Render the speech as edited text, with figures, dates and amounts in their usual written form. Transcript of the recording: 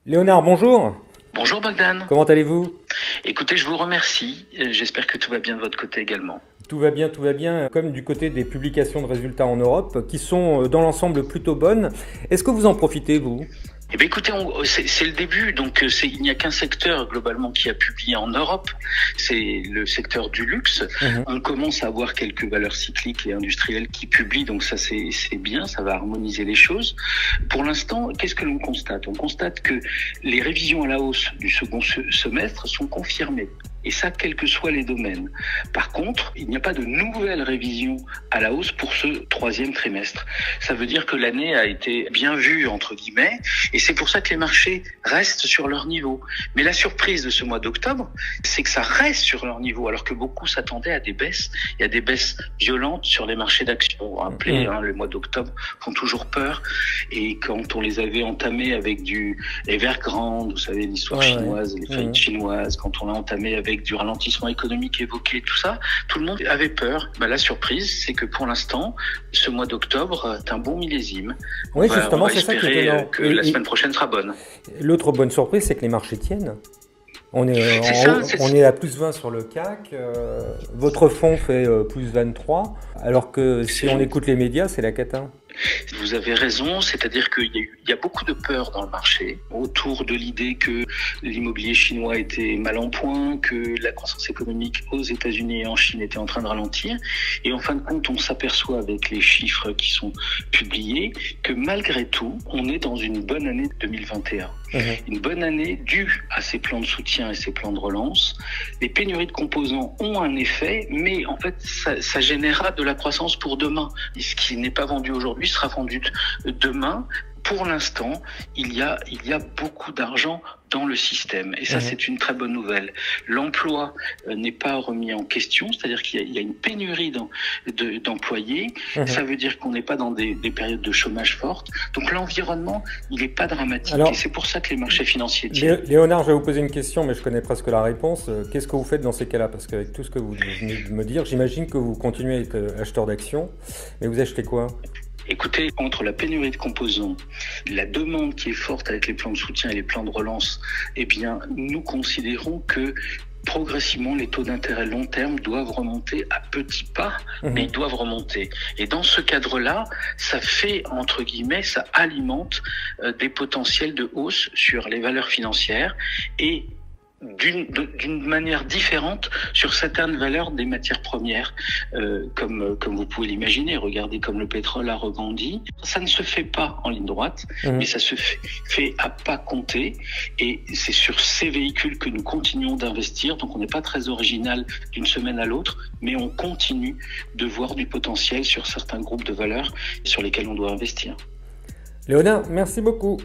Léonard, bonjour. Bonjour Bogdan. Comment allez-vous? Écoutez, je vous remercie. J'espère que tout va bien de votre côté également. Tout va bien, comme du côté des publications de résultats en Europe, qui sont dans l'ensemble plutôt bonnes. Est-ce que vous en profitez, vous? Eh bien, écoutez, c'est le début. Donc, il n'y a qu'un secteur globalement qui a publié en Europe. C'est le secteur du luxe. On commence à avoir quelques valeurs cycliques et industrielles qui publient. Donc, ça, c'est bien. Ça va harmoniser les choses. Pour l'instant, qu'est-ce que l'on constate? On constate que les révisions à la hausse du second semestre sont confirmées. Et ça, quels que soient les domaines. Par contre, il n'y a pas de nouvelles révisions à la hausse pour ce troisième trimestre. Ça veut dire que l'année a été bien vue, entre guillemets, et c'est pour ça que les marchés restent sur leur niveau. Mais la surprise de ce mois d'octobre, c'est que ça reste sur leur niveau, alors que beaucoup s'attendaient à des baisses. Il y a des baisses violentes sur les marchés d'actions. Vous vous rappelez, le mois d'octobre font toujours peur. Et quand on les avait entamés avec du Evergrande, vous savez, l'histoire chinoise, les faillites chinoises, quand on l'a entamé avec du ralentissement économique évoqué, tout ça, tout le monde avait peur. La surprise, c'est que pour l'instant, ce mois d'octobre est un bon millésime. Oui, justement, c'est ça qui est étonnant. Que la semaine prochaine sera bonne. L'autre bonne surprise, c'est que les marchés tiennent. On est à plus 20 sur le CAC, votre fonds fait plus 23, alors que si on écoute les médias, c'est la cata. Vous avez raison, c'est-à-dire qu'il y a beaucoup de peur dans le marché autour de l'idée que l'immobilier chinois était mal en point, que la croissance économique aux États-Unis et en Chine était en train de ralentir. Et en fin de compte, on s'aperçoit avec les chiffres qui sont publiés que malgré tout, on est dans une bonne année 2021. Une bonne année due à ces plans de soutien et ces plans de relance. Les pénuries de composants ont un effet, mais en fait, ça générera de la croissance pour demain. Et ce qui n'est pas vendu aujourd'hui sera vendu demain. Pour l'instant, il y a beaucoup d'argent dans le système. Et ça, c'est une très bonne nouvelle. L'emploi n'est pas remis en question, c'est-à-dire qu'il y a une pénurie d'employés. Ça veut dire qu'on n'est pas dans des périodes de chômage fortes. Donc l'environnement, il n'est pas dramatique. Alors, et c'est pour ça que les marchés financiers tiennent. Léonard, je vais vous poser une question, mais je connais presque la réponse. Qu'est-ce que vous faites dans ces cas-là? Parce qu'avec tout ce que vous venez de me dire, j'imagine que vous continuez à être acheteur d'actions. Mais vous achetez quoi? Écoutez, entre la pénurie de composants, la demande qui est forte avec les plans de soutien et les plans de relance, eh bien, nous considérons que progressivement, les taux d'intérêt long terme doivent remonter à petits pas, mais ils doivent remonter. Et dans ce cadre-là, ça fait, entre guillemets, ça alimente des potentiels de hausse sur les valeurs financières et d'une manière différente sur certaines valeurs des matières premières, comme vous pouvez l'imaginer. Regardez comme le pétrole a rebondi. Ça ne se fait pas en ligne droite, mais ça se fait à pas compter, et c'est sur ces véhicules que nous continuons d'investir. Donc on n'est pas très original d'une semaine à l'autre, mais on continue de voir du potentiel sur certains groupes de valeurs sur lesquels on doit investir. Léonard, merci beaucoup.